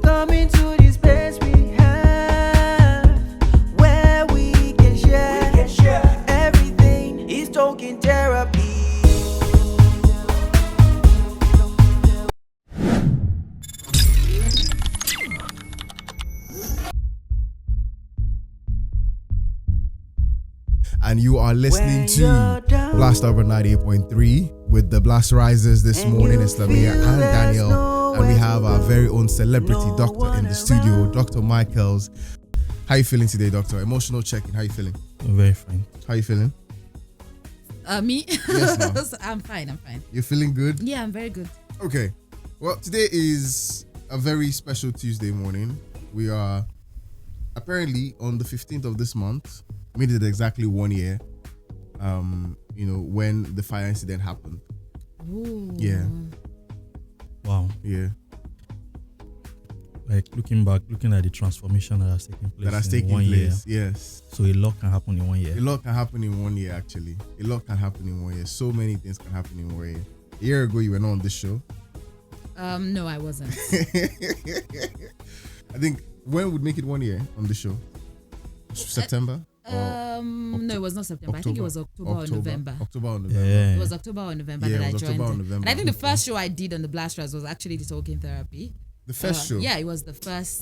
coming to this place we have, where we can share everything. Is talking therapy. And you are listening to Blast Urban 98.3 with the Blast Risers this morning, Islamiyah and Daniel. And we have our very own celebrity doctor in the studio, Dr. Michaels. How you feeling today, doctor? Emotional check-in. How you feeling? I'm very fine. How you feeling? Me? Yes, I'm fine. You're feeling good? Yeah, I'm very good. Okay. Well, today is a very special Tuesday morning. We are apparently on the 15th of this month. Made it exactly 1 year. When the fire incident happened. Ooh. Yeah. Wow. Yeah. Like looking back, looking at the transformation that has taken place. That has taken place. Yes. So a lot can happen in 1 year. A lot can happen in 1 year, actually. A lot can happen in 1 year. So many things can happen in 1 year. A year ago, you were not on this show. No, I wasn't. I think when would make it 1 year on the show? September? No, it was not September. I think it was October or November. October or November. Yeah. It was October or November Yeah, that I it was joined. October or November. And I think the first show I did on the Blasters was actually the talking therapy. The first show? Yeah, it was the first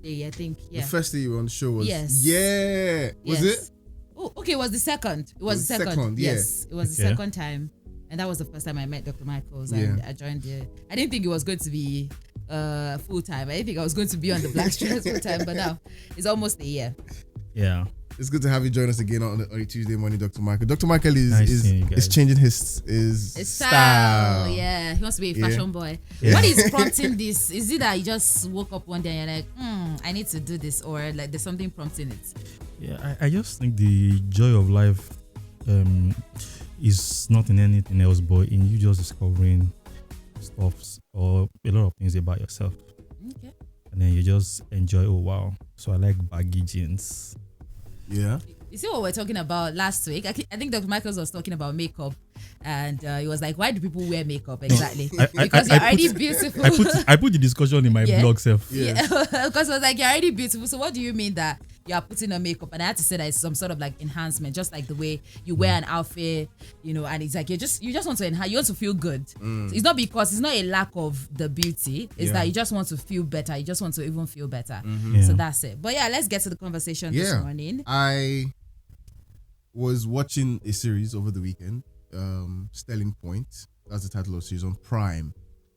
day, I think. Yeah. The first day you were on the show was? Yes. Yeah. Was it? Oh, okay. It was the second. It was the second. yeah. Yes. It was the second time. And that was the first time I met Dr. Michaels. And I joined the... I didn't think it was going to be full time. I didn't think I was going to be on the Blasters full time. But now it's almost a year. Yeah. It's good to have you join us again on a Tuesday morning, Dr. Michael. Dr. Michael Nice is changing his style. Yeah, he wants to be a fashion boy. Yeah. What is prompting this? Is it that you just woke up one day and you're like, I need to do this, or like there's something prompting it? Yeah, I just think the joy of life is not in anything else but in you just discovering stuff or a lot of things about yourself. Okay. And then you just enjoy, oh wow. So I like baggy jeans. Yeah. You see what we're talking about last week? I think Dr. Michaels was talking about makeup, and he was like, "Why do people wear makeup exactly? Because you're already beautiful." I put the discussion in my blog self. Yeah, because I was like, "You're already beautiful." So what do you mean that you are putting on makeup? And I had to say that it's some sort of like enhancement, just like the way you wear an outfit, and it's like you just want to enhance. You want to feel good. So it's not because it's not a lack of the beauty. It's that you just want to feel better. You just want to even feel better. Yeah. So that's it. But yeah, let's get to the conversation this morning. I was watching a series over the weekend, Sterling Point. That's the title of the series on Prime.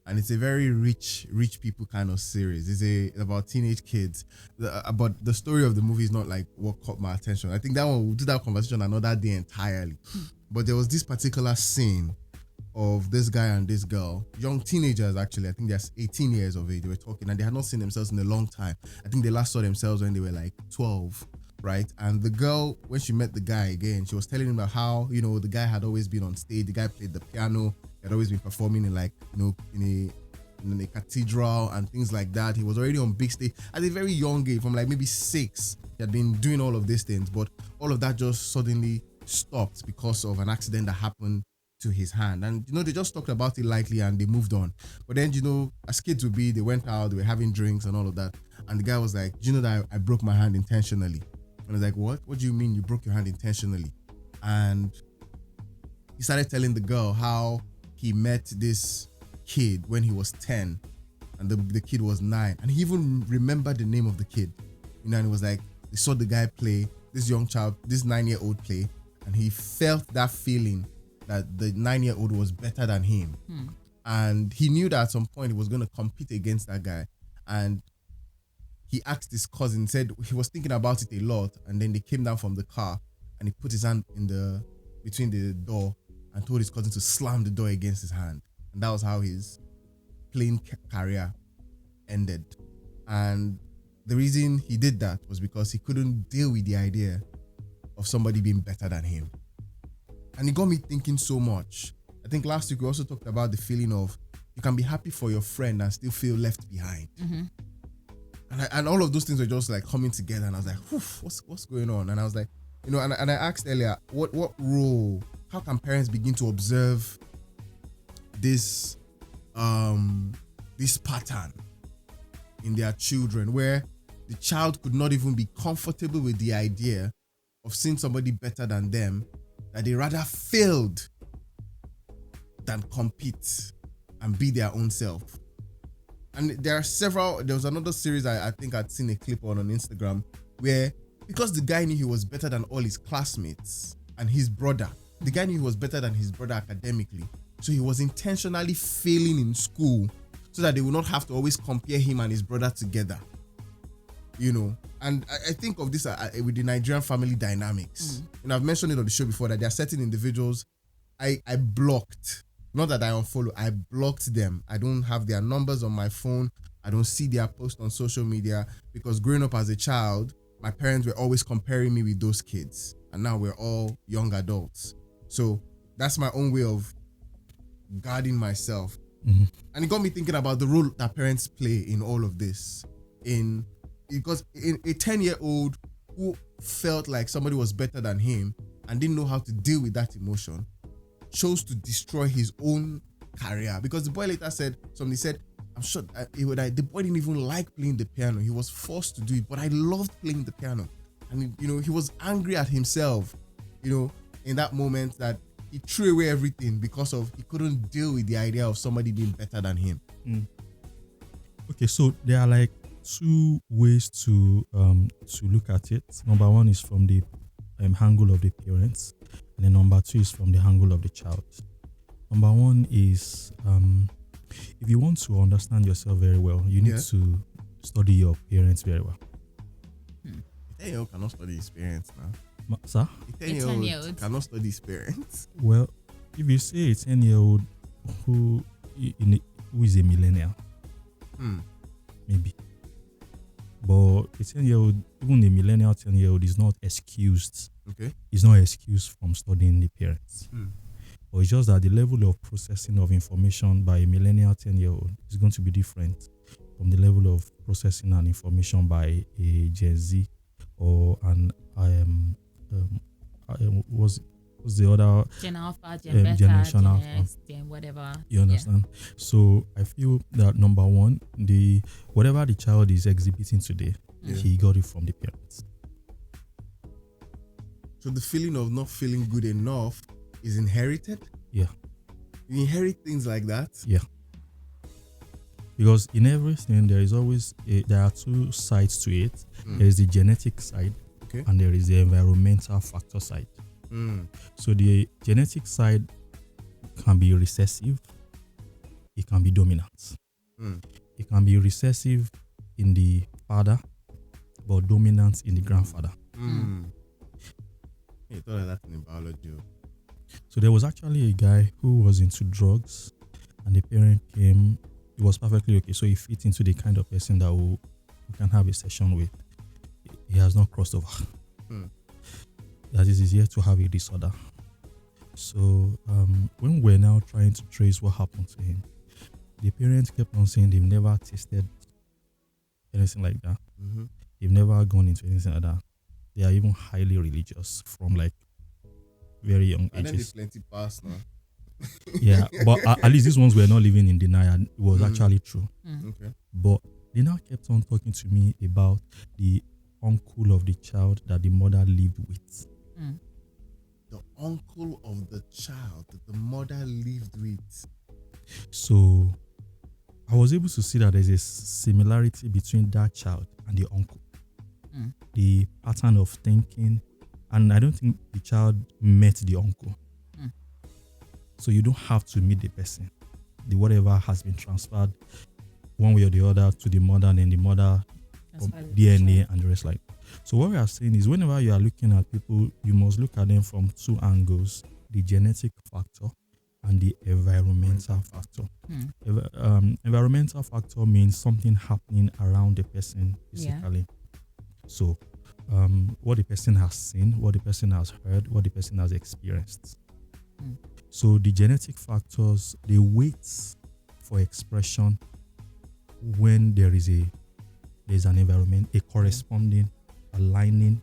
And it's a very rich people kind of series. It's about teenage kids. But the story of the movie is not like what caught my attention. I think that one, we'll do that conversation another day entirely. But there was this particular scene of this guy and this girl, young teenagers actually. I think they're 18 years of age. They were talking and they had not seen themselves in a long time. I think they last saw themselves when they were like 12. Right, and the girl, when she met the guy again, she was telling him about how the guy had always been on stage. The guy played the piano. He had always been performing in in a cathedral and things like that. He was already on big stage at a very young age, from like maybe 6. He had been doing all of these things, but all of that just suddenly stopped because of an accident that happened to his hand. And they just talked about it lightly and they moved on. But then as kids would be, they went out, they were having drinks and all of that. And the guy was like, "Do you know that I broke my hand intentionally?" And I was like, "What? What do you mean you broke your hand intentionally?" And he started telling the girl how he met this kid when he was 10 and the kid was 9. And he even remembered the name of the kid. And it was like, they saw the guy play, this young child, this 9-year-old play, and he felt that feeling that the 9-year-old was better than him. And he knew that at some point he was going to compete against that guy. And he asked his cousin, said he was thinking about it a lot, and then they came down from the car and he put his hand between the door and told his cousin to slam the door against his hand. And that was how his playing career ended. And the reason he did that was because he couldn't deal with the idea of somebody being better than him. And it got me thinking so much. I think last week we also talked about the feeling of you can be happy for your friend and still feel left behind. And all of those things were just like coming together, and I was like, what's going on? And I was like, and I asked earlier, what role, how can parents begin to observe this pattern in their children, where the child could not even be comfortable with the idea of seeing somebody better than them, that they rather failed than compete and be their own self. And there was another series I think I'd seen a clip on Instagram, where because the guy knew he was better than all his classmates and his brother, the guy knew he was better than his brother academically, so he was intentionally failing in school so that they would not have to always compare him and his brother together. And I think of this with the Nigerian family dynamics. I've mentioned it on the show before that there are certain individuals I blocked. Not that I unfollow, I blocked them. I don't have their numbers on my phone. I don't see their posts on social media, because growing up as a child, my parents were always comparing me with those kids. And now we're all young adults. So that's my own way of guarding myself. And it got me thinking about the role that parents play in all of this. Because a 10-year-old who felt like somebody was better than him and didn't know how to deal with that emotion chose to destroy his own career. Because the boy later said, somebody said, I'm sure the boy didn't even like playing the piano. He was forced to do it, but I loved playing the piano. And he was angry at himself, in that moment, that he threw away everything because he couldn't deal with the idea of somebody being better than him. Okay, so there are like two ways to look at it. Number one is from the angle of the parents, and then number two is from the angle of the child. Number one is if you want to understand yourself very well, you need to study your parents very well. A 10-year-old cannot study his parents now. Sir? A 10-year-old cannot study his parents. Well, if you say a 10-year-old who is a millennial, maybe. But a 10-year-old, even a millennial 10-year-old, is not excused. Okay. Is not excused from studying the parents. But it's just that the level of processing of information by a millennial 10-year-old is going to be different from the level of processing and information by a Gen Z or an what's the other Gen Alpha, Gen Beta, Generation Gen Alpha. X, Gen whatever. You understand? So I feel that number one, whatever the child is exhibiting today, he got it from the parents. So the feeling of not feeling good enough is inherited? Yeah. You inherit things like that? Yeah. Because in everything, there is always there are two sides to it. There is the genetic side, and there is the environmental factor side. So the genetic side can be recessive, it can be dominant. It can be recessive in the father, but dominant in the grandfather. You thought of that in biology. So there was actually a guy who was into drugs, and the parent came. It was perfectly okay. So he fit into the kind of person that we can have a session with. He has not crossed over. That is, he's here to have a disorder. So when we're now trying to trace what happened to him, the parents kept on saying they've never tasted anything like that. They've never gone into anything like that. They are even highly religious from like very young And then ages. there's plenty past now. Yeah, but at least these ones were not living in denial. It was actually true. Okay. But they now kept on talking to me about the uncle of the child that the mother lived with. The uncle of the child that the mother lived with. So I was able to see that there's a similarity between that child and the uncle. The pattern of thinking, and I don't think the child met the uncle. So you don't have to meet the person. The whatever has been transferred one way or the other to the mother, and then the mother DNA and the rest like. So what we are saying is, whenever you are looking at people, you must look at them from two angles: the genetic factor and the environmental factor. Environmental factor means something happening around the person physically. So what the person has seen, what the person has heard, what the person has experienced. So the genetic factors, they wait for expression when there's an environment, a corresponding, aligning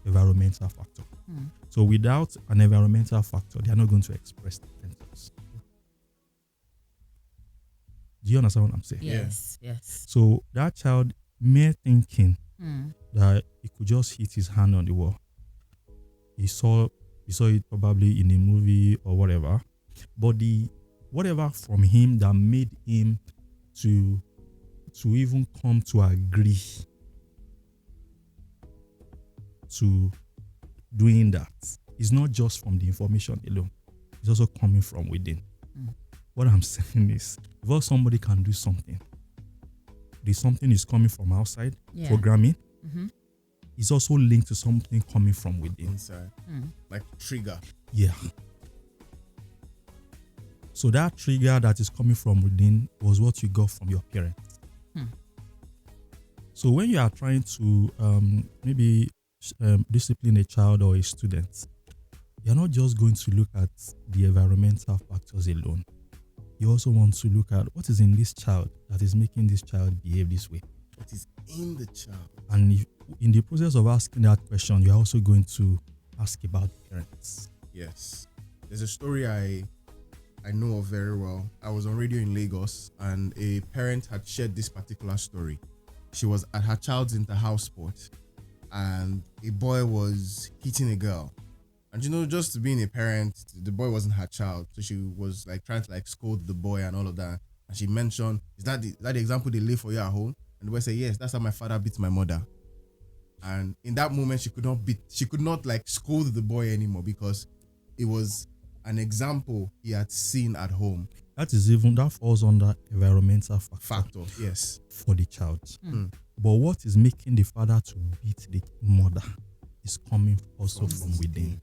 environmental factor. So without an environmental factor, they are not going to express themselves. Do you understand what I'm saying? Yes. Yes. So that child, mere thinking Mm. that he could just hit his hand on the wall. He saw it probably in a movie or whatever. But the whatever from him that made him to even come to agree to doing that is not just from the information alone. It's also coming from within. What I'm saying is, if somebody can do something, the something is coming from outside, programming, it's also linked to something coming from within. Inside. Like trigger. Yeah. So that trigger that is coming from within was what you got from your parents. So when you are trying to maybe discipline a child or a student, you're not just going to look at the environmental factors alone. You also want to look at what is in this child that is making this child behave this way. What is in the child? And if, in the process of asking that question, you're also going to ask about parents. Yes. There's a story I know of very well. I was on radio in Lagos and a parent had shared this particular story. She was at her child's inter-house sport and a boy was hitting a girl. And just being a parent, the boy wasn't her child. So she was like trying to like scold the boy and all of that. And she mentioned, is that the example they lay for you at home? And the boy said, yes, that's how my father beats my mother. And in that moment, she could not like scold the boy anymore because it was an example he had seen at home. That falls under environmental Factor, yes. For the child. But what is making the father to beat the mother is coming also from within.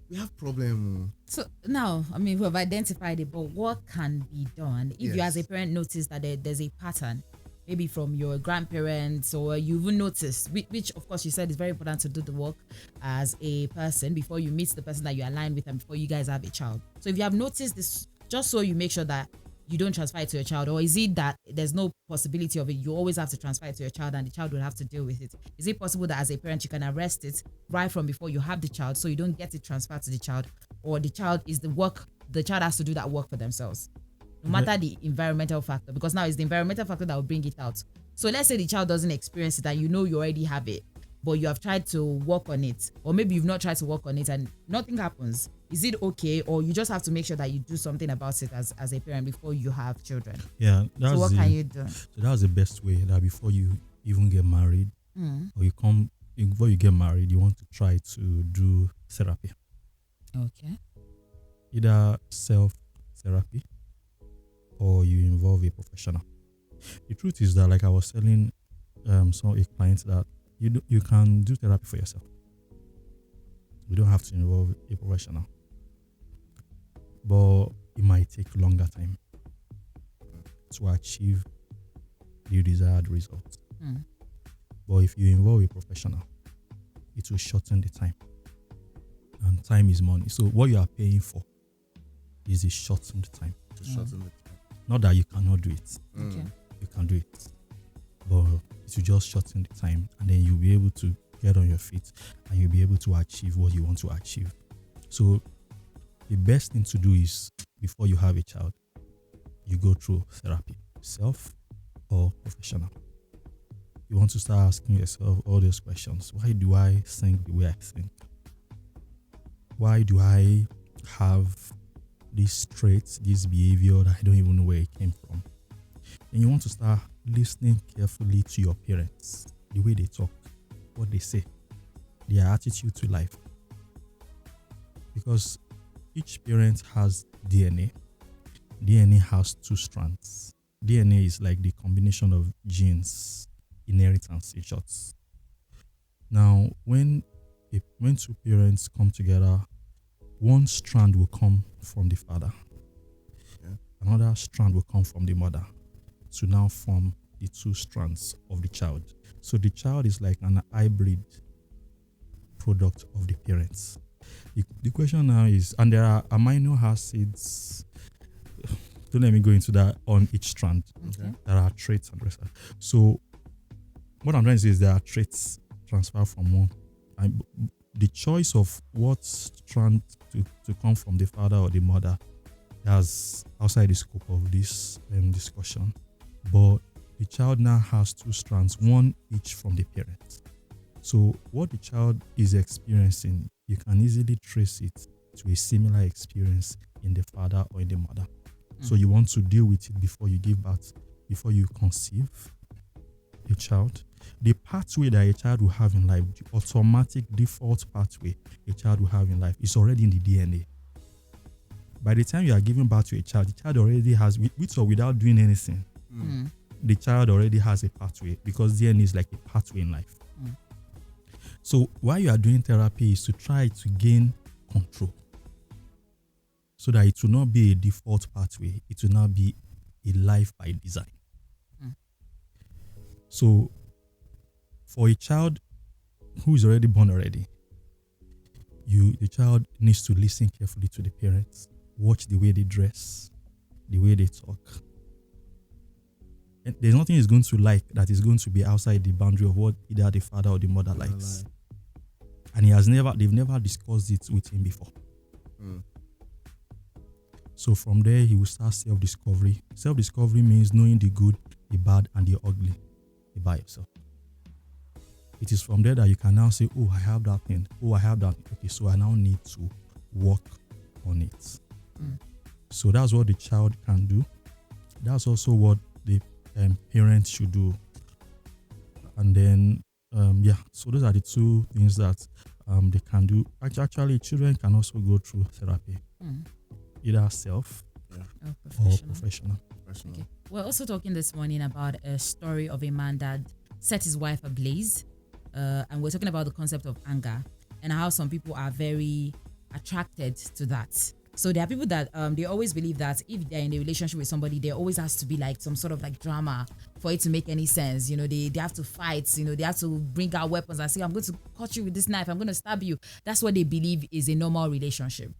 We have problem. So now, I mean, we've identified it, but what can be done if you as a parent notice that there's a pattern, maybe from your grandparents, or you even notice, which of course you said is very important to do the work as a person before you meet the person that you align with and before you guys have a child. So if you have noticed this, just so you make sure that you don't transfer it to your child, or is it that there's no possibility of it? You always have to transfer it to your child and the child will have to deal with it. Is it possible that as a parent you can arrest it right from before you have the child so you don't get it transferred to the child, or the child has to do that work for themselves? No matter the environmental factor, because now it's the environmental factor that will bring it out. So let's say the child doesn't experience it and you know you already have it, but you have tried to work on it, or maybe you've not tried to work on it and nothing happens. Is it okay, or you just have to make sure that you do something about it as a parent before you have children? Yeah. So what can you do? So that's the best way, that before you even get married, or before you get married, you want to try to do therapy. Okay. Either self-therapy or you involve a professional. The truth is that, like I was telling some a client, that you can do therapy for yourself. We don't have to involve a professional. But it might take longer time to achieve the desired result. But if you involve a professional, it will shorten the time. And time is money. So what you are paying for is a shortened time. Not that you cannot do it. Okay. You can do it. But it will just shorten the time, and then you'll be able to get on your feet and you'll be able to achieve what you want to achieve. So the best thing to do is, before you have a child, you go through therapy, self or professional. You want to start asking yourself all those questions. Why do I think the way I think? Why do I have this trait, this behavior that I don't even know where it came from? And you want to start listening carefully to your parents, the way they talk, what they say, their attitude to life. Because each parent has DNA. DNA has two strands. DNA is like the combination of genes, inheritance in short. Now, when two parents come together, one strand will come from the father. Another strand will come from the mother to now form the two strands of the child. So the child is like an hybrid product of the parents. The question now is, and there are amino acids, don't let me go into that, on each strand. Okay. There are traits and rest. So what I'm trying to say is there are traits transferred from one. And the choice of what strand to come from the father or the mother that's outside the scope of this discussion. But the child now has two strands, one each from the parents. So what the child is experiencing, you can easily trace it to a similar experience in the father or in the mother. So you want to deal with it before you give birth, before you conceive a child. The pathway that a child will have in life, the automatic default pathway a child will have in life, is already in the DNA. By the time you are giving birth to a child, the child already has, with or without doing anything, the child already has a pathway, because DNA is like a pathway in life. So while you are doing therapy is to try to gain control, so that it will not be a default pathway, it will not be a life by design. So for a child who is already born already, the child needs to listen carefully to the parents, watch the way they dress, the way they talk. And there's nothing he's going to like that is going to be outside the boundary of what either the father or the mother likes. And they've never discussed it with him before. So from there, he will start self-discovery. Self-discovery means knowing the good, the bad, and the ugly about yourself. It is from there that you can now say, oh, I have that thing. Oh, I have that. Okay, so I now need to work on it. So that's what the child can do. That's also what the parents should do. And then, so those are the two things that they can do. Actually, children can also go through therapy. Either self or professional. Okay. We're also talking this morning about a story of a man that set his wife ablaze. And we're talking about the concept of anger and how some people are very attracted to that. So there are people that they always believe that if they're in a relationship with somebody, there always has to be like some sort of like drama for it to make any sense. You know, they have to fight, you know, they have to bring out weapons and say, I'm going to cut you with this knife, I'm going to stab you. That's what they believe is a normal relationship.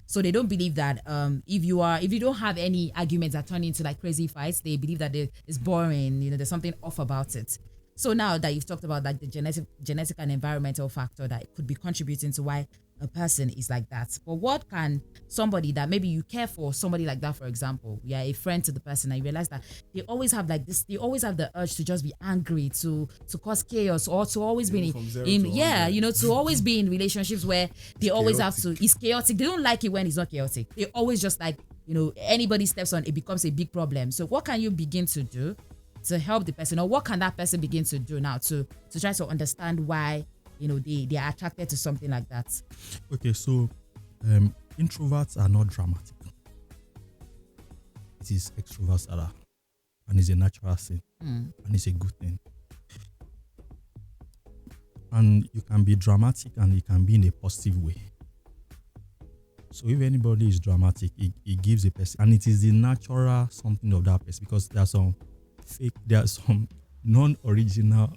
So they don't believe that if you don't have any arguments that turn into like crazy fights, they believe that it's boring, you know, there's something off about it. So now that you've talked about like the genetic and environmental factor that could be contributing to why a person is like that. But what can somebody that maybe you care for, somebody like that, for example, you're a friend to the person and you realize that they always have like this, they always have the urge to just be angry, to cause chaos, or to always be to always be in relationships where they always have to, it's chaotic. They don't like it when it's not chaotic. They always just like, you know, anybody steps on, it becomes a big problem. So what can you begin to do to help the person, or what can that person begin to do now to try to understand why, you know, they are attracted to something like that? Okay, so introverts are not dramatic. It is extroverts that are, and it's a natural thing, and it's a good thing. And you can be dramatic, and it can be in a positive way. So if anybody is dramatic, it gives a person, and it is the natural something of that person, because there are some non-original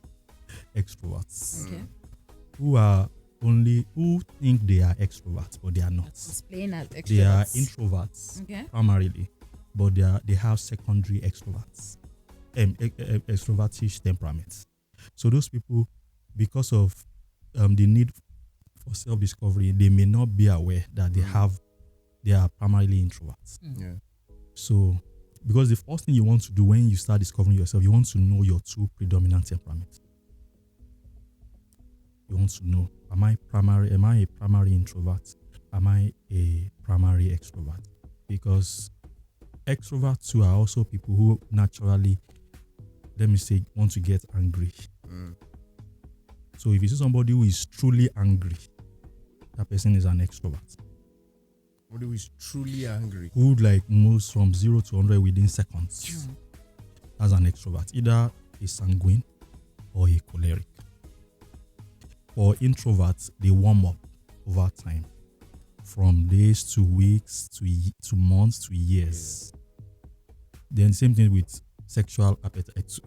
extroverts. Okay. Who think they are extroverts, but they are not. Explain as extroverts. They are introverts primarily, but they have secondary extroverts, extrovertish temperaments. So those people, because of the need for self-discovery, they may not be aware that they are primarily introverts. Yeah. So, because the first thing you want to do when you start discovering yourself, you want to know your two predominant temperaments. You want to know, am I a primary introvert? Am I a primary extrovert? Because extroverts too are also people who naturally, let me say, want to get angry. So if you see somebody who is truly angry, that person is an extrovert. Somebody who is truly angry, who like moves from 0 to 100 within seconds. That's an extrovert, either a sanguine or a choleric. For introverts, they warm up over time, from days to weeks to months to years. Then same thing with sexual appetite.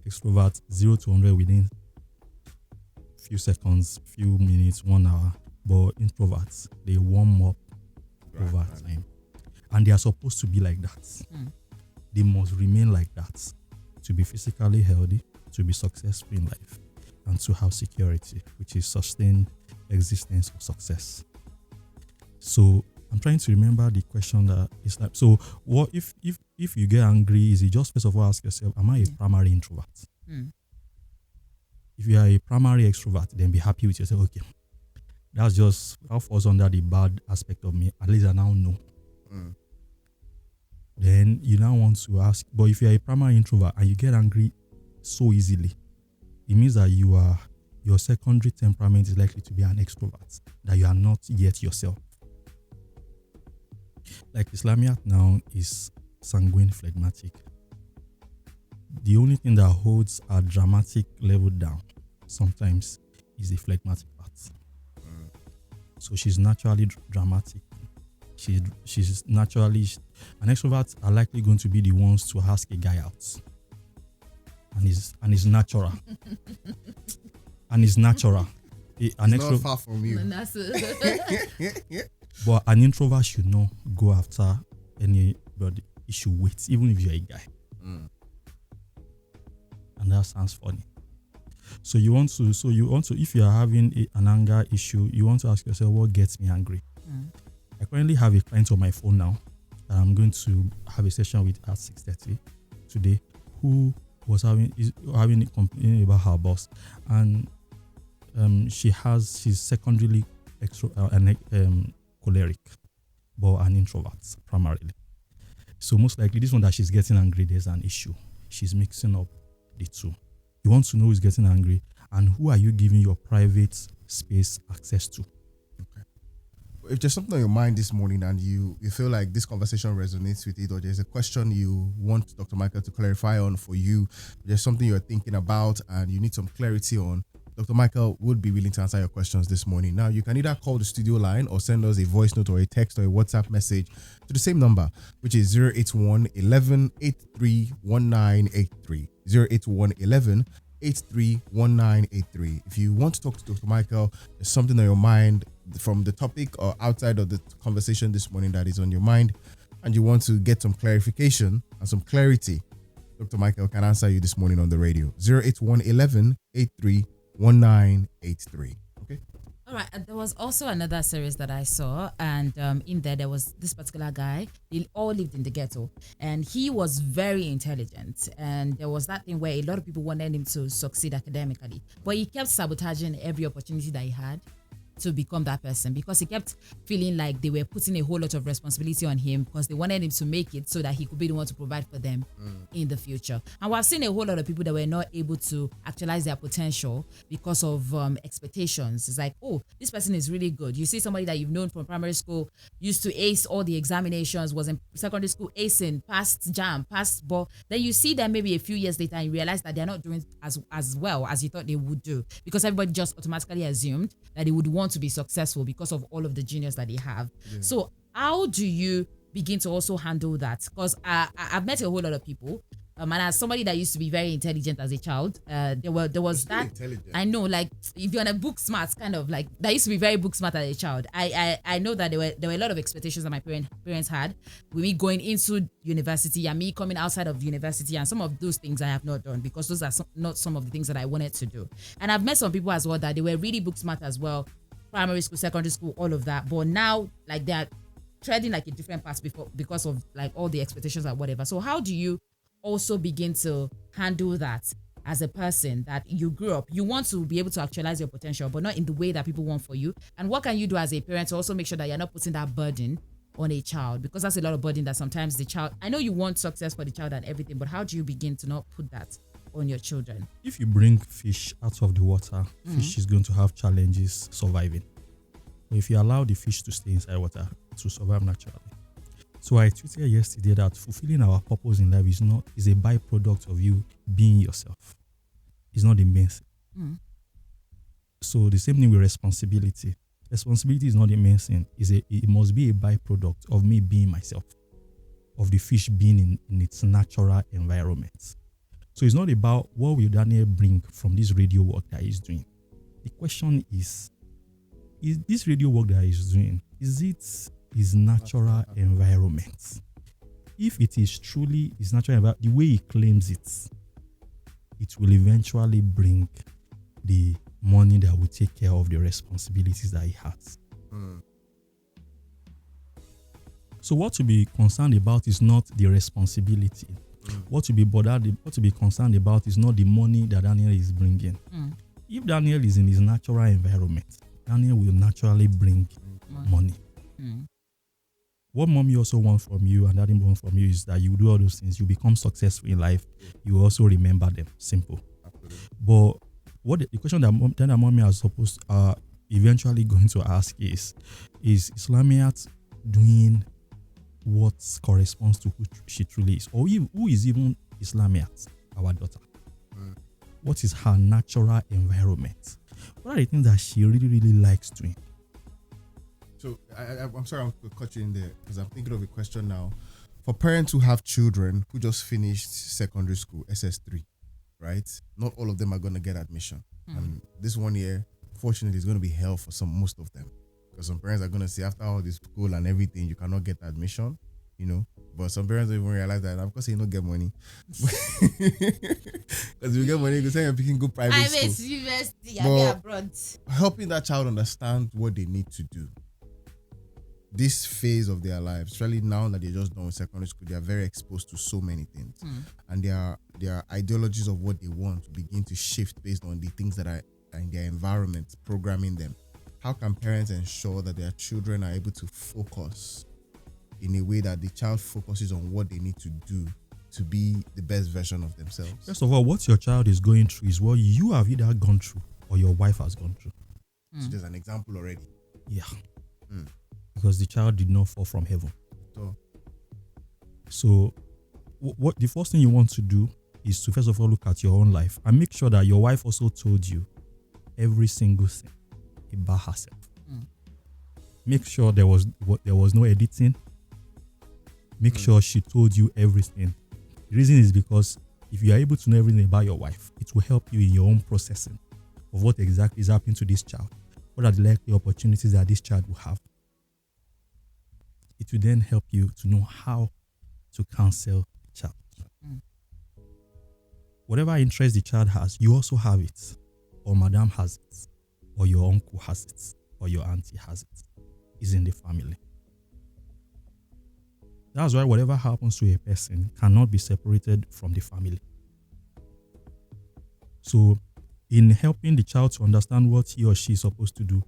Extroverts 0 to 100 within few seconds, few minutes, 1 hour. But introverts, they warm up over time, and they are supposed to be like that. They must remain like that to be physically healthy, to be successful in life, and to have security, which is sustained existence of success. So I'm trying to remember the question that is like. So, what if you get angry? Is it just first of all ask yourself, am I a primary introvert? If you are a primary extrovert, then be happy with yourself. Okay, that falls under the bad aspect of me. At least I now know. Then you now want to ask, but if you are a primary introvert and you get angry so easily, it means that your secondary temperament is likely to be an extrovert, that you are not yet yourself. Like Islamiyah now is sanguine phlegmatic. The only thing that holds a dramatic level down sometimes is the phlegmatic part. So she's naturally dramatic. She's naturally, an extrovert are likely going to be the ones to ask a guy out. And it's natural. And it's natural. It's not far from you. But an introvert should not go after anybody. He should wait, even if you're a guy. And that sounds funny. So you want to, if you are having an anger issue, you want to ask yourself, what gets me angry? I currently have a client on my phone now that I'm going to have a session with at 6:30 today, who was having a complaint about her boss, and she's secondarily choleric, but an introvert primarily. So most likely this one that she's getting angry, there's an issue. She's mixing up the two. You want to know who's getting angry and who are you giving your private space access to. If there's something on your mind this morning and you feel like this conversation resonates with it, or there's a question you want Dr. Michael to clarify on for you, there's something you're thinking about and you need some clarity on, Dr. Michael would be willing to answer your questions this morning. Now, you can either call the studio line or send us a voice note or a text or a WhatsApp message to the same number, which is 081 11 83 1983. 081 11 83 1983. If you want to talk to Dr. Michael, there's something on your mind from the topic or outside of the conversation this morning that is on your mind, and you want to get some clarification and some clarity, Dr. Michael can answer you this morning on the radio. 081 11 83 1983. Okay. All right. There was also another series that I saw, and in there was this particular guy. They all lived in the ghetto, and he was very intelligent. And there was that thing where a lot of people wanted him to succeed academically, but he kept sabotaging every opportunity that he had to become that person, because he kept feeling like they were putting a whole lot of responsibility on him because they wanted him to make it so that he could be the one to provide for them in the future. And we've seen a whole lot of people that were not able to actualize their potential because of expectations. It's like, oh, this person is really good. You see somebody that you've known from primary school, used to ace all the examinations, was in secondary school acing, passed JAM, passed, but then you see them maybe a few years later and you realize that they're not doing as well as you thought they would do, because everybody just automatically assumed that they would want to be successful because of all of the genius that they have. So how do you begin to also handle that? Because I've met a whole lot of people, and as somebody that used to be very intelligent as a child, there was that. I know, like if you're on a book smart, kind of like that used to be very book smart as a child. I know that there were a lot of expectations that my parents had with me going into university and me coming outside of university, and some of those things I have not done because those are not some of the things that I wanted to do. And I've met some people as well that they were really book smart as well, primary school, secondary school, all of that, but now like they're treading like a different path because of like all the expectations or whatever. So how do you also begin to handle that as a person that you grew up? You want to be able to actualize your potential, but not in the way that people want for you. And what can you do as a parent to also make sure that you're not putting that burden on a child? Because that's a lot of burden that sometimes the child, I know you want success for the child and everything, but how do you begin to not put that on your children? If you bring fish out of the water, fish is going to have challenges surviving. But if you allow the fish to stay inside water, it will survive naturally. So I tweeted yesterday that fulfilling our purpose in life is a byproduct of you being yourself. It's not the main thing. So the same thing with responsibility. Responsibility is not the main thing. It must be a byproduct of me being myself, of the fish being in its natural environment. So it's not about what will Daniel bring from this radio work that he's doing. The question is this radio work that he's doing, is it his natural environment? If it is truly his natural environment, the way he claims it will eventually bring the money that will take care of the responsibilities that he has. So what to be concerned about is not the responsibility. What to be concerned about is not the money that Daniel is bringing. If Daniel is in his natural environment, Daniel will naturally bring money. What mommy also wants from you and daddy wants from you is that you do all those things. You become successful in life. You also remember them. Simple. Absolutely. But what the question that mommy is supposed eventually going to ask is Islamiyah doing what corresponds to who she truly is? Or who is even Islamiyah, our daughter? What is her natural environment? What are the things that she really, really likes doing? So I'm sorry to cut you in there because I'm thinking of a question now. For parents who have children who just finished secondary school, SS3, right? Not all of them are going to get admission. And this 1 year, fortunately, is going to be hell for most of them. Because some parents are going to say, after all this school and everything, you cannot get admission, you know. But some parents don't even realize that. Of course, you don't get money. Because you get money, you say you're picking good private school. University, But abroad. helping that child understand what they need to do. This phase of their lives, especially now that they're just done with secondary school, they are very exposed to so many things. And their ideologies of what they want to begin to shift based on the things that are in their environment, programming them. How can parents ensure that their children are able to focus in a way that the child focuses on what they need to do to be the best version of themselves? First of all, what your child is going through is what you have either gone through or your wife has gone through. So there's an example already. Yeah. Because the child did not fall from heaven. So what the first thing you want to do is to first of all look at your own life and make sure that your wife also told you every single thing about herself. Make sure there was no editing. Make sure she told you everything. The reason is because if you are able to know everything about your wife, it will help you in your own processing of what exactly is happening to this child. What are the likely opportunities that this child will have? It will then help you to know how to counsel the child. Whatever interest the child has, you also have it. Or madam has it. Or your uncle has it. Or your auntie has it. It's in the family. That's why whatever happens to a person cannot be separated from the family. So, in helping the child to understand what he or she is supposed to do,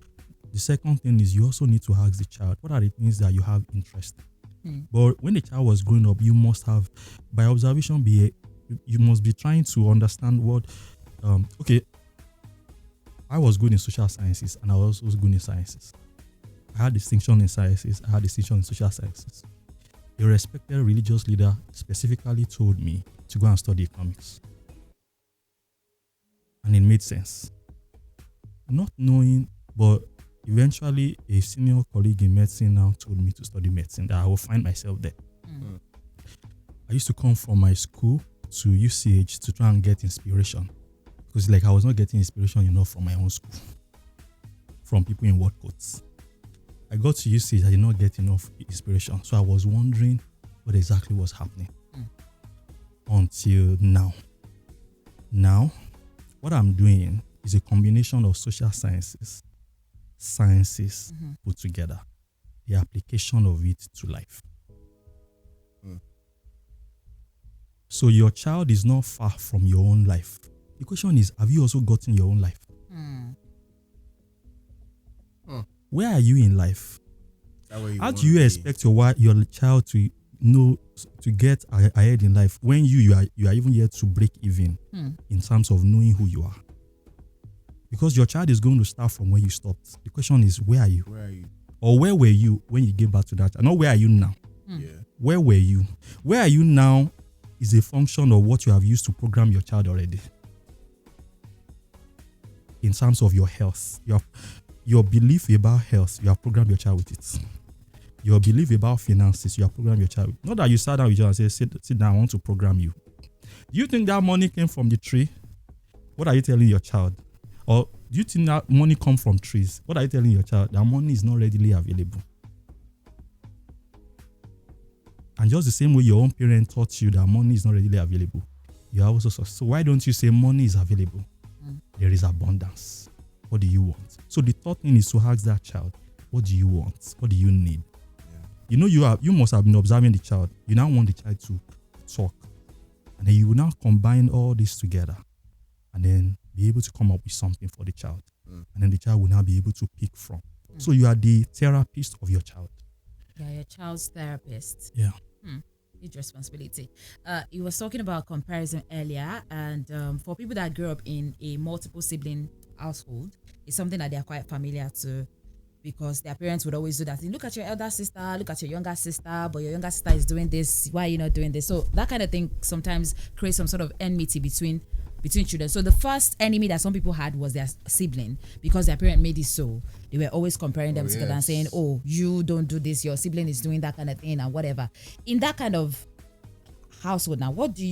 the second thing is you also need to ask the child, what are the things that you have interest in? But when the child was growing up, you must have, by observation, you must be trying to understand what, I was good in social sciences and I was also good in sciences. I had distinction in sciences, I had distinction in social sciences. A respected religious leader specifically told me to go and study economics. And it made sense. Not knowing, but eventually a senior colleague in medicine now told me to study medicine, that I will find myself there. I used to come from my school to UCH to try and get inspiration. Because I was not getting inspiration enough from my own school. From people in work coats. I got to UCH, I did not get enough inspiration. So I was wondering what exactly was happening. Until now. Now, what I'm doing is a combination of social sciences put together. The application of it to life. So your child is not far from your own life. The question is, have you also gotten your own life? Where are you in life? How do you expect your child to know, to get ahead in life when you are even yet to break even in terms of knowing who you are? Because your child is going to start from where you stopped. The question is, where are you? Where are you? Or where were you when you gave back to that? Not where are you now? Yeah. Where were you? Where are you now is a function of what you have used to program your child already. In terms of your health, your belief about health, you have programmed your child with it. Your belief about finances, you have programmed your child with. Not that you sat down with your child and said, sit down, I want to program you. Do you think that money came from the tree? What are you telling your child? Or do you think that money comes from trees? What are you telling your child? That money is not readily available. And just the same way your own parent taught you that money is not readily available, you are also so why don't you say money is available? There is abundance. What do you want? So the third thing is to ask that child, what do you want? What do you need? you must have been observing the child. You now want the child to talk, and then you will now combine all this together, and then be able to come up with something for the child, and then the child will now be able to pick from. So you are the therapist of your child. Yeah, your child's therapist. Yeah. Huge responsibility. You was talking about comparison earlier, and for people that grew up in a multiple sibling household, it's something that they are quite familiar to, because their parents would always do that thing. Look at your elder sister, look at your younger sister, but your younger sister is doing this. Why are you not doing this? So that kind of thing sometimes creates some sort of enmity between children. So the first enemy that some people had was their sibling, because their parent made it so. They were always comparing them together and saying, oh, you don't do this, your sibling is doing that kind of thing and whatever. In that kind of household now, how do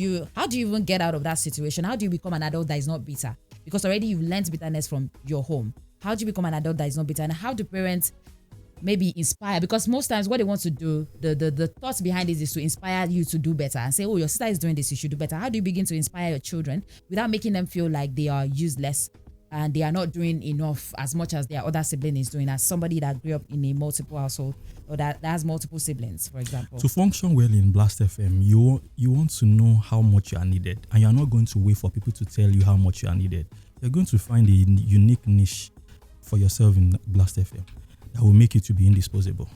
you even get out of that situation? How do you become an adult that is not bitter? Because already you've learned bitterness from your home. How do you become an adult that is not bitter? And how do parents maybe inspire? Because most times what they want to do, the thoughts behind this is to inspire you to do better and say, oh, your sister is doing this, you should do better. How do you begin to inspire your children without making them feel like they are useless and they are not doing enough as much as their other sibling is doing, as somebody that grew up in a multiple household or that has multiple siblings, for example? To function well in Blast FM, you want to know how much you are needed, and you are not going to wait for people to tell you how much you are needed. You're going to find a unique niche for yourself in Blast FM that will make you to be indisposable.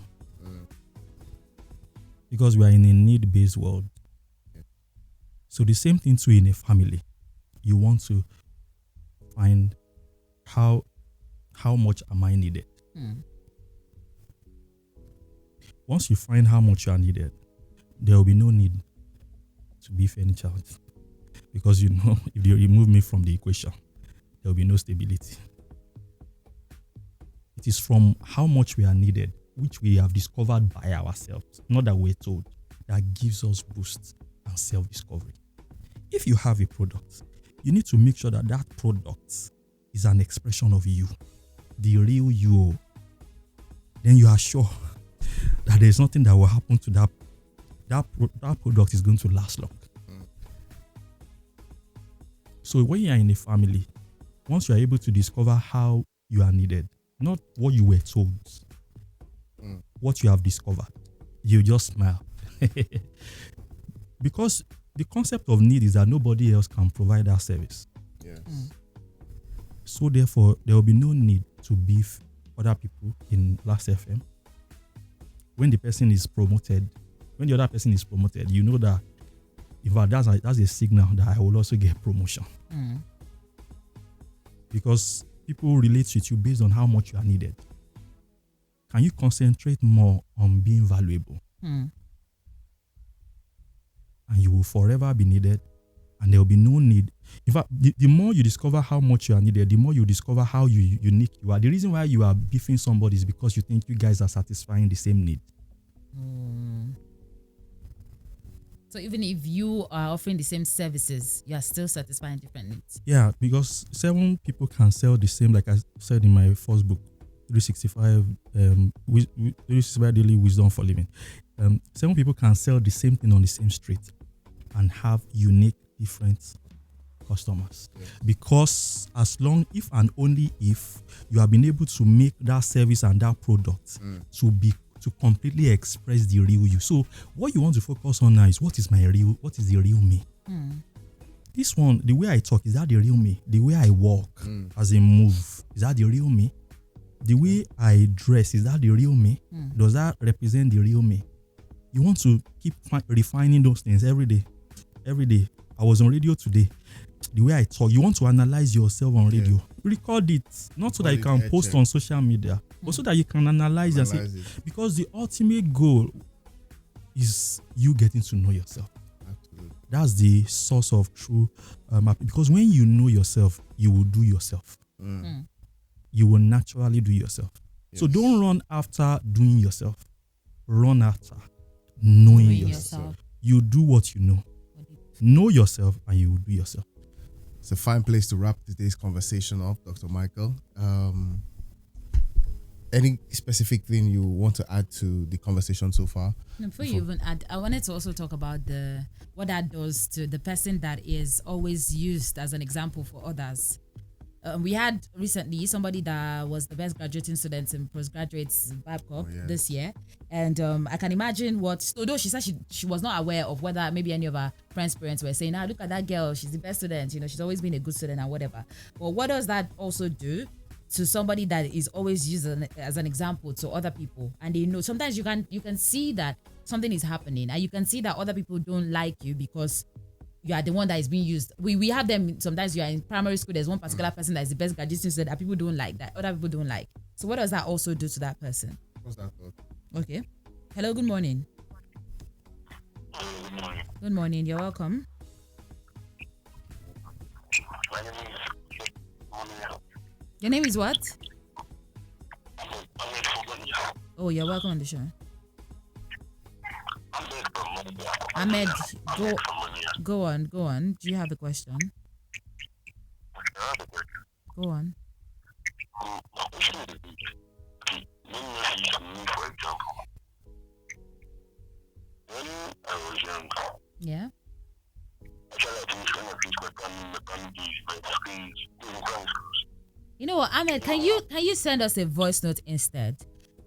Because we are in a need-based world. So the same thing too in a family. You want to find how much am I needed? Once you find how much you are needed, there will be no need to beef any child. Because if you remove me from the equation, there will be no stability. It is from how much we are needed, which we have discovered by ourselves, not that we're told, that gives us boost and self-discovery. If you have a product, you need to make sure that that product is an expression of you, the real you. Then you are sure that there's nothing that will happen to that product is going to last long. So when you are in a family, once you are able to discover how you are needed, not what you were told, what you have discovered, you just smile. Because the concept of need is that nobody else can provide that service. Yes. So therefore, there will be no need to beef other people in Blast FM. When the person is promoted, when the other person is promoted, you know that, in fact, that's a signal that I will also get promotion. Because people relate with you based on how much you are needed. Can you concentrate more on being valuable? And you will forever be needed, and there will be no need. In fact, the more you discover how much you are needed, the more you discover how unique you are. The reason why you are beefing somebody is because you think you guys are satisfying the same need. So even if you are offering the same services, you are still satisfying different needs. Yeah, because 7 people can sell the same, like I said in my first book, 365 Daily Wisdom for Living. 7 people can sell the same thing on the same street and have unique, different customers. Yeah. Because as long, if and only if you have been able to make that service and that product to completely express the real you. So what you want to focus on now is what is the real me? This one, the way I talk, is that the real me? The way I walk as a move, is that the real me? The way I dress, is that the real me? Does that represent the real me? You want to keep refining those things every day. Every day. I was on radio today. The way I talk, you want to analyze yourself on radio. Yeah. Record it, not so that you can post on social media, but so that you can analyze and say, because the ultimate goal is you getting to know yourself. Absolutely. That's the source of true because when you know yourself, you will do yourself. You will naturally do yourself. Yes. So don't run after doing yourself. Run after knowing yourself. You do what you know. Know yourself and you will do yourself. It's a fine place to wrap today's conversation up, Dr. Michael. Any specific thing you want to add to the conversation so far? Before you even add, I wanted to also talk about what that does to the person that is always used as an example for others. we had recently somebody that was the best graduating student in postgraduates Babcock this year, and I can imagine what. Although she said she was not aware of whether maybe any of her friends' parents were saying, look at that girl, she's the best student, she's always been a good student and whatever. But what does that also do to somebody that is always used as an example to other people? And they know sometimes you can see that something is happening, and you can see that other people don't like you because you are the one that is being used. We have them sometimes. You are in primary school, there's one particular person that is the best graduating student that people don't like, that other people don't like. So what does that also do to that person? What's that thought? Okay. Hello, good morning. Good morning. Good morning, you're welcome. My name is Monia. Your name is what? Ahmed from Monia. Oh, you're welcome on the show. Ahmed from Monia. Ahmed, Ahmed from Monia. go on. Do you have a question? I have a question. Go on. My question is this. Okay, let me ask you me, for example. When I was young, Yeah. actually I think when I finished my primary days, my schools, even primary schools. You know what, Ahmed, can you send us a voice note instead?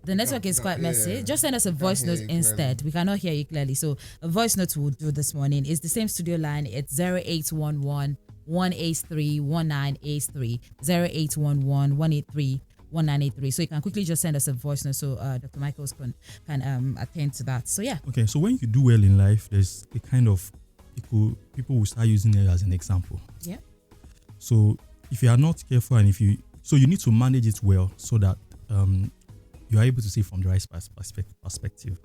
The network is quite messy. yeah. Just send us a voice hear note you instead. clearly. We cannot hear you clearly. So a voice note we'll do this morning. It's the same studio line. It's 0811 183 1983. 0811 183 1983. So you can quickly just send us a voice note so Dr. Michaels can attend to that. So yeah. Okay, so when you do well in life, there's a kind of people will start using it as an example. Yeah. So if you are not careful and you need to manage it well so that you are able to see from the right perspective.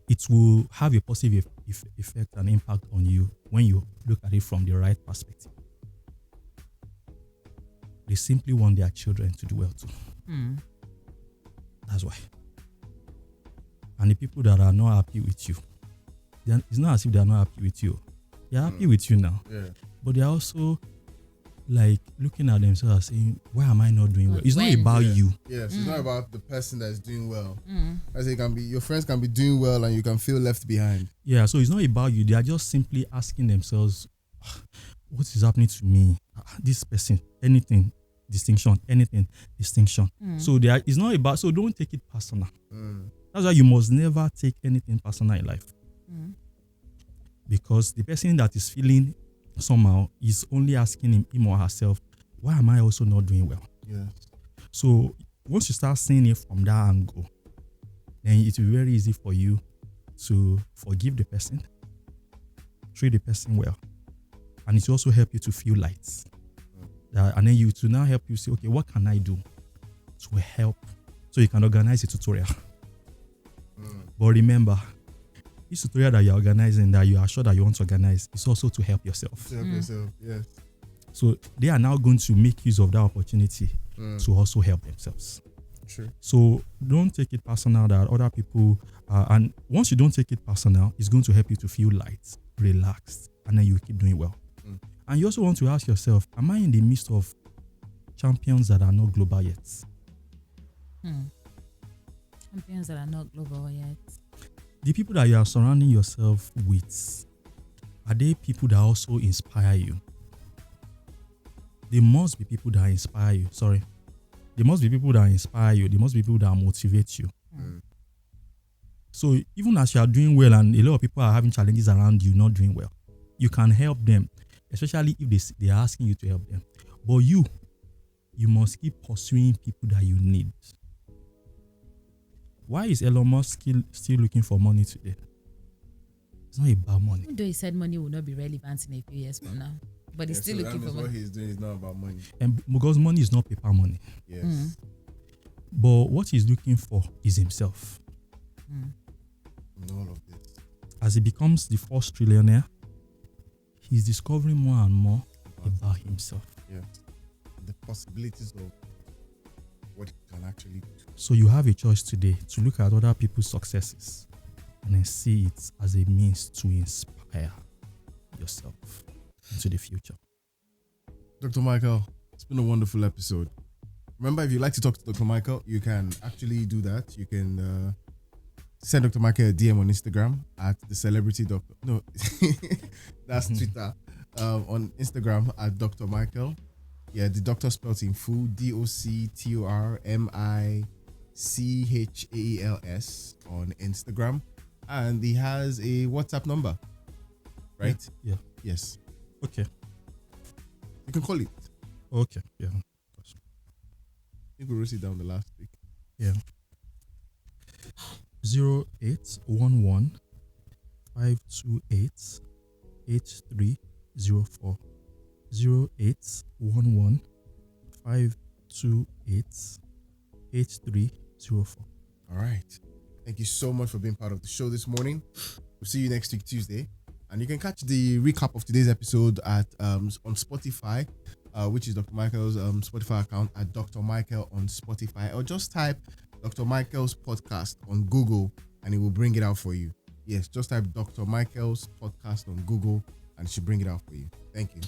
It will have a positive effect and impact on you when you look at it from the right perspective. They simply want their children to do well too. That's why. And the people that are not happy with you, it's not as if they are not happy with you. They are happy with you now. Yeah. But they are also like looking at themselves saying, why am I not doing well? It's not about you. Yes, it's not about the person that's doing well. As it can be, your friends can be doing well and you can feel left behind. Yeah, so it's not about you. They are just simply asking themselves, what is happening to me? This person, anything, distinction. So it's not about, so don't take it personal. That's why you must never take anything personal in life. Because the person that is feeling somehow is only asking him or herself, why am I also not doing well? Yes. So once you start seeing it from that angle, then it will be very easy for you to forgive the person, treat the person well, and it will also help you to feel light. And then to now help you say, okay, what can I do to help? So you can organize a tutorial. But remember, this tutorial that you're organizing, that you are sure that you want to organize, is also to help yourself. To help yourself, yes. So they are now going to make use of that opportunity to also help themselves. True. So don't take it personal that other people, and once you don't take it personal, it's going to help you to feel light, relaxed, and then you keep doing well. And you also want to ask yourself, am I in the midst of champions that are not global yet? Champions that are not global yet. The people that you are surrounding yourself with, are they people that also inspire you? There must be people that inspire you. There must be people that inspire you. There must be people that motivate you. So even as you are doing well and a lot of people are having challenges around you not doing well, you can help them, especially if they are asking you to help them. But you must keep pursuing people that you need. Why is Elon Musk still looking for money today? It's not about money. Even though he said money will not be relevant in a few years from now, but he's still looking for money. What he's doing is not about money. And because money is not paper money. Yes. But what he's looking for is himself. In all of this. As he becomes the first trillionaire, he's discovering more and more about himself. Yes. The possibilities of what he can actually do. So you have a choice today to look at other people's successes and then see it as a means to inspire yourself into the future. Dr. Michael, it's been a wonderful episode. Remember, if you'd like to talk to Dr. Michael, you can actually do that. You can send Dr. Michael a DM on Instagram at the celebrity doctor. No, that's Twitter. On Instagram at Dr. Michael. Yeah, the doctor spelled in full, DoctorMichaels on Instagram, and he has a WhatsApp number, right? Yeah. Yes, Okay. you can call it. Okay. Yeah. I think we wrote it down the last week. Yeah. 0811 528 8304. 0811 528 8304. All right. Thank you so much for being part of the show this morning. We'll see you next week, Tuesday. And you can catch the recap of today's episode at on Spotify, which is Dr. Michael's Spotify account at Dr. Michael on Spotify, or just type Dr. Michael's podcast on Google and it will bring it out for you. Yes, just type Dr. Michael's podcast on Google and it should bring it out for you. Thank you.